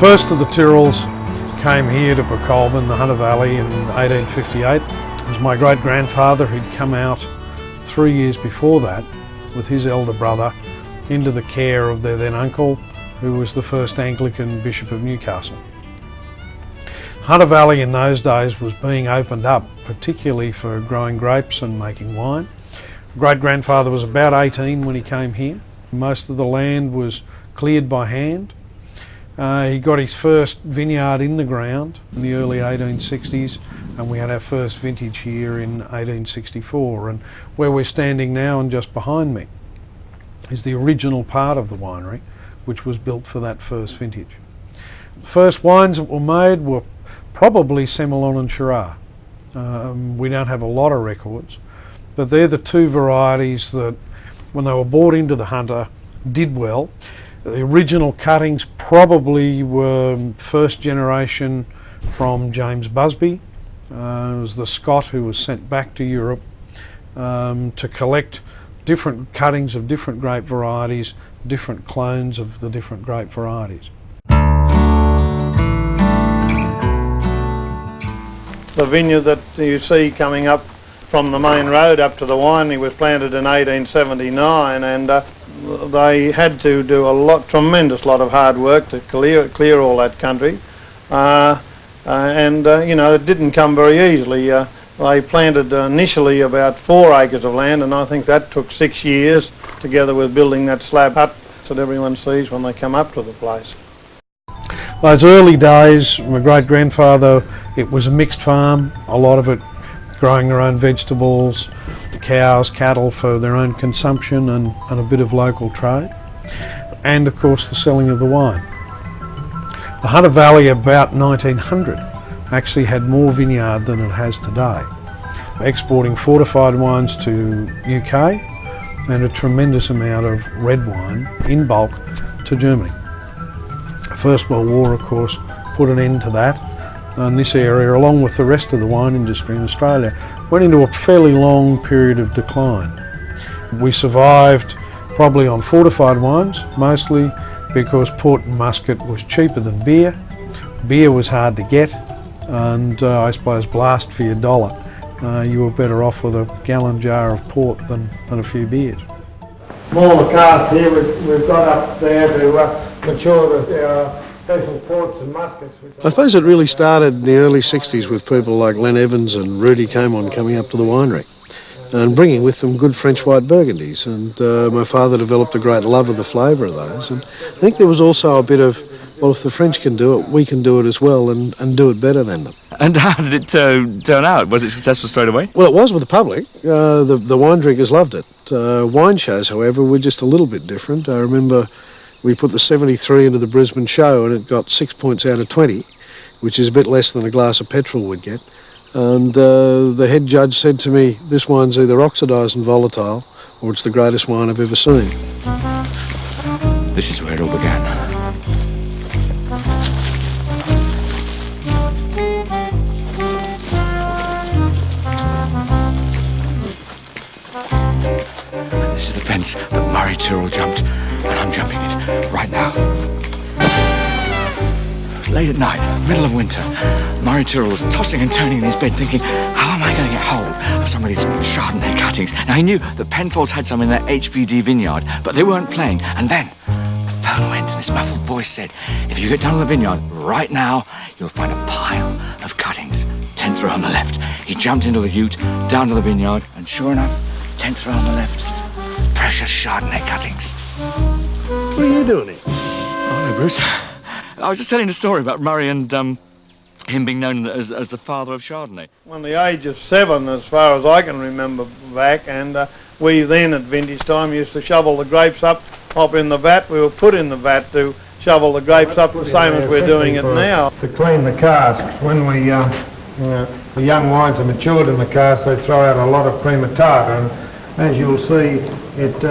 First of the Tyrrells came here to Pacolban, the Hunter Valley, in 1858. It was my great-grandfather who'd come out 3 years before that with his elder brother into the care of their then uncle, who was the first Anglican Bishop of Newcastle. Hunter Valley in those days was being opened up, particularly for growing grapes and making wine. Great-grandfather was about 18 when he came here. Most of the land was cleared by hand. He got his first vineyard in the ground in the early 1860s, and we had our first vintage here in 1864. And where we're standing now and just behind me is the original part of the winery, which was built for that first vintage. The first wines that were made were probably Semillon and Shiraz. We don't have a lot of records, but they're the two varieties that, when they were brought into the Hunter, did well. The original cuttings probably were first generation from James Busby. It was the Scot who was sent back to Europe to collect different cuttings of different grape varieties, different clones of the different grape varieties. The vineyard that you see coming up from the main road up to the winery was planted in 1879, and they had to do a tremendous lot of hard work to clear all that country, you know, it didn't come very easily. They planted initially about 4 acres of land, and I think that took 6 years, together with building that slab hut that everyone sees when they come up to the place. Those early days, my great-grandfather, it was a mixed farm, a lot of it growing their own vegetables, cows, cattle for their own consumption, and a bit of local trade, and of course the selling of the wine. The Hunter Valley about 1900 actually had more vineyard than it has today, exporting fortified wines to UK and a tremendous amount of red wine in bulk to Germany. The First World War, of course, put an end to that, and this area, along with the rest of the wine industry in Australia, went into a fairly long period of decline. We survived probably on fortified wines, mostly because port and muscat was cheaper than beer. Beer was hard to get, and I suppose blast for your dollar. You were better off with a gallon jar of port than a few beers. Smaller casks here we've got up there to mature the special ports and muskets. I suppose it really started in the early 60s with people like Len Evans and Rudy Comon coming up to the winery and bringing with them good French white burgundies, and my father developed a great love of the flavour of those, and I think there was also a bit of, well, if the French can do it, we can do it as well, and do it better than them. And how did it turn out? Was it successful straight away? Well, it was with the public. The wine drinkers loved it. Wine shows, however, were just a little bit different. I remember we put the 73 into the Brisbane show, and it got 6 points out of 20, which is a bit less than a glass of petrol would get. And the head judge said to me, "This wine's either oxidised and volatile, or it's the greatest wine I've ever seen." This is where it all began. And this is the fence that Murray Tyrrell jumped, and I'm jumping it right now. Late at night, middle of winter, Murray Tyrrell was tossing and turning in his bed thinking, how am I going to get hold of some of these Chardonnay cuttings? Now, he knew that Penfolds had some in their HVD vineyard, but they weren't playing. And then the phone went and this muffled voice said, if you get down to the vineyard right now, you'll find a pile of cuttings, 10th row on the left. He jumped into the ute, down to the vineyard, and sure enough, 10th row on the left, precious Chardonnay cuttings. What are you doing here? Oh, no, Bruce. I was just telling a story about Murray and him being known as the father of Chardonnay. From the age of 7, as far as I can remember back, and we then at vintage time used to shovel the grapes up in the vat. We were put in the vat to shovel the grapes up the same as we're doing it now. To clean the casks, when the young wines are matured in the cask, they throw out a lot of crema tartar, and as you'll see, it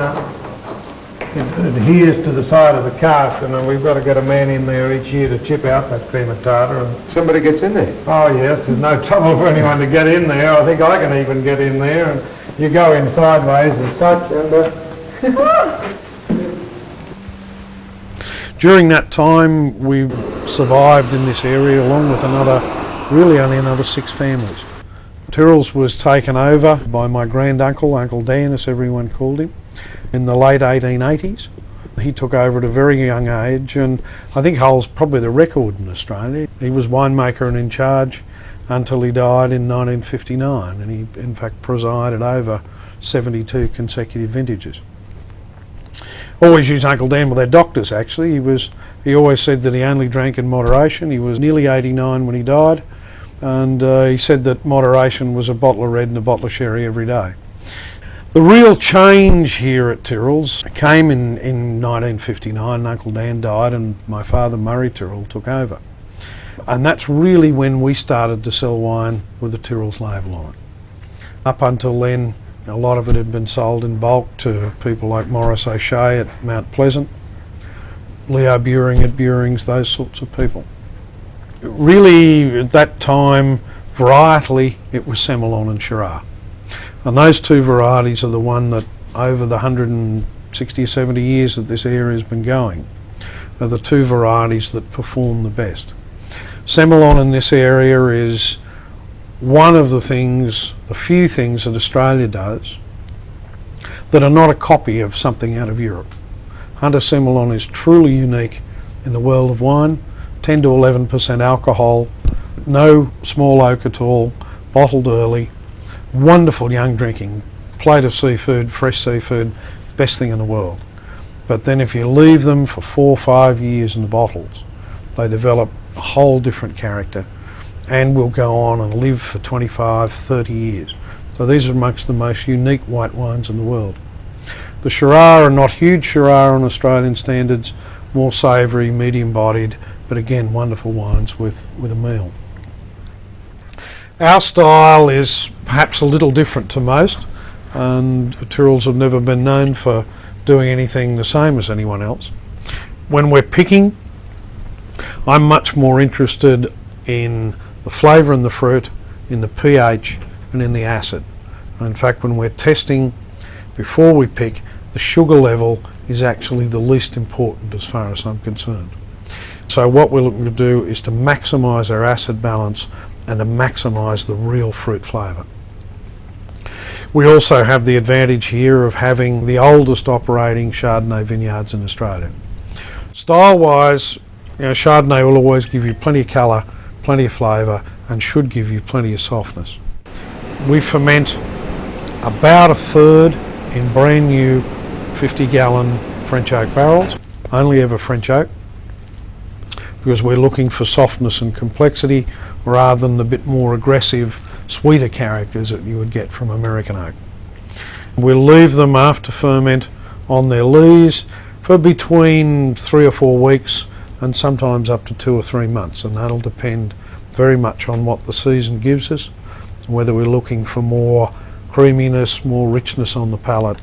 adheres to the side of the cask, and we've got to get a man in there each year to chip out that crema tartar. And somebody gets in there? Oh yes, there's no trouble for anyone to get in there. I think I can even get in there, and you go in sideways as such, and During that time, we survived in this area along with really only another 6 families. Tyrrell's was taken over by my granduncle, Uncle Dan as everyone called him, in the late 1880s. He took over at a very young age and I think holds probably the record in Australia. He was winemaker and in charge until he died in 1959, and he in fact presided over 72 consecutive vintages. Always use Uncle Dan with our doctors actually. He always said that he only drank in moderation. He was nearly 89 when he died, and he said that moderation was a bottle of red and a bottle of sherry every day. The real change here at Tyrrell's came in 1959. Uncle Dan died and my father Murray Tyrrell took over. And that's really when we started to sell wine with the Tyrrell's label on it. Up until then, a lot of it had been sold in bulk to people like Maurice O'Shea at Mount Pleasant, Leo Buring at Buring's, those sorts of people. Really, at that time, varietally, it was Semillon and Shiraz. And those 2 varieties are the one that, over the 160 or 70 years that this area has been going, are the 2 varieties that perform the best. Semillon in this area is one of the few things that Australia does that are not a copy of something out of Europe. Hunter Semillon is truly unique in the world of wine, 10 to 11% alcohol, no small oak at all, bottled early, wonderful young drinking, plate of seafood, fresh seafood, best thing in the world. But then if you leave them for 4 or 5 years in the bottles, they develop a whole different character and will go on and live for 25, 30 years. So these are amongst the most unique white wines in the world. The Shiraz are not huge Shiraz on Australian standards, more savoury, medium bodied, but again wonderful wines with a meal. Our style is perhaps a little different to most, and Tyrrell's have never been known for doing anything the same as anyone else. When we're picking, I'm much more interested in the flavour in the fruit, in the pH and in the acid. And in fact, when we're testing before we pick, the sugar level is actually the least important as far as I'm concerned. So what we're looking to do is to maximise our acid balance and to maximise the real fruit flavour. We also have the advantage here of having the oldest operating Chardonnay vineyards in Australia. Style-wise, Chardonnay will always give you plenty of colour, plenty of flavour, and should give you plenty of softness. We ferment about 1/3 in brand new 50-gallon French oak barrels, only ever French oak, because we're looking for softness and complexity rather than the bit more aggressive, sweeter characters that you would get from American oak. We'll leave them after ferment on their lees for between 3 or 4 weeks and sometimes up to 2 or 3 months, and that'll depend very much on what the season gives us and whether we're looking for more creaminess, more richness on the palate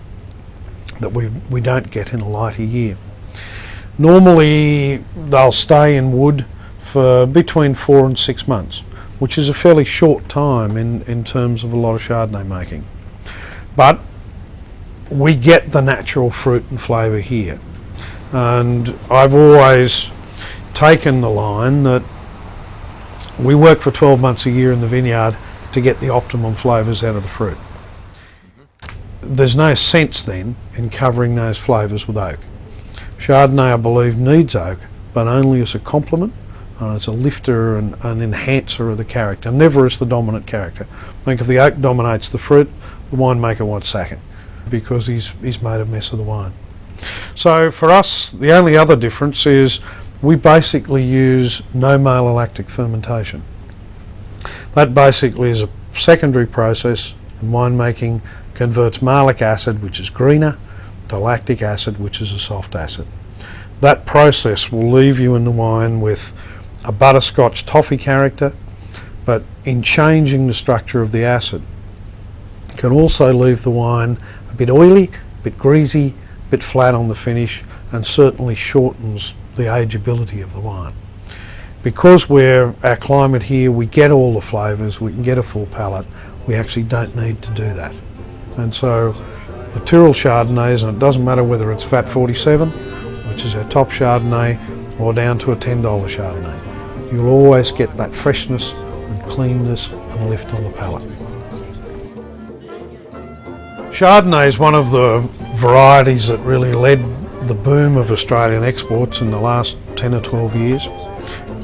that we don't get in a lighter year. Normally they'll stay in wood for between 4 and 6 months, which is a fairly short time in terms of a lot of Chardonnay making. But we get the natural fruit and flavour here. And I've always taken the line that we work for 12 months a year in the vineyard to get the optimum flavours out of the fruit. There's no sense then in covering those flavours with oak. Chardonnay, I believe, needs oak, but only as a complement, and as a lifter and an enhancer of the character, never as the dominant character. I think if the oak dominates the fruit, the winemaker won't sack it because he's made a mess of the wine. So for us, the only other difference is we basically use no malolactic fermentation. That basically is a secondary process in winemaking, converts malic acid, which is greener, to lactic acid, which is a soft acid. That process will leave you in the wine with a butterscotch toffee character, but in changing the structure of the acid, can also leave the wine a bit oily, a bit greasy, a bit flat on the finish, and certainly shortens the ageability of the wine. Because our climate here, we get all the flavours, we can get a full palate, we actually don't need to do that. And so the Tyrrell Chardonnays, and it doesn't matter whether it's Vat 47, which is our top Chardonnay, or down to a $10 Chardonnay. You'll always get that freshness and cleanness and lift on the palate. Chardonnay is one of the varieties that really led the boom of Australian exports in the last 10 or 12 years.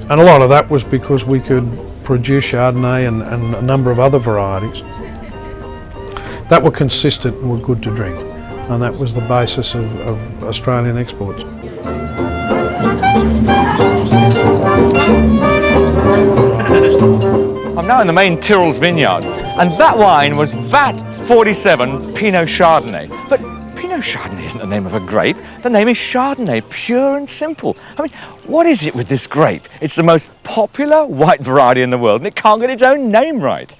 And a lot of that was because we could produce Chardonnay and a number of other varieties that were consistent and were good to drink. And that was the basis of Australian exports. I'm now in the main Tyrrell's vineyard, and that wine was VAT 47 Pinot Chardonnay. But Pinot Chardonnay isn't the name of a grape. The name is Chardonnay, pure and simple. I mean, what is it with this grape? It's the most popular white variety in the world, and it can't get its own name right.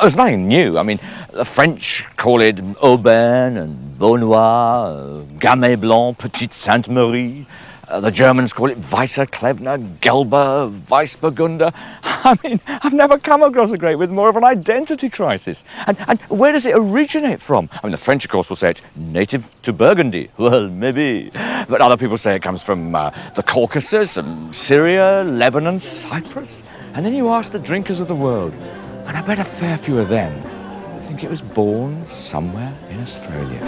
There's nothing new. I mean, the French call it Aubaine and Beaunois, Gamay Blanc, Petite Sainte Marie. The Germans call it Weisser Klevner, Gelber, Weissburgunder. I mean, I've never come across a grape with more of an identity crisis. And where does it originate from? I mean, the French, of course, will say it's native to Burgundy. Well, maybe. But other people say it comes from the Caucasus, Syria, Lebanon, Cyprus. And then you ask the drinkers of the world, and I bet a fair few of them think it was born somewhere in Australia.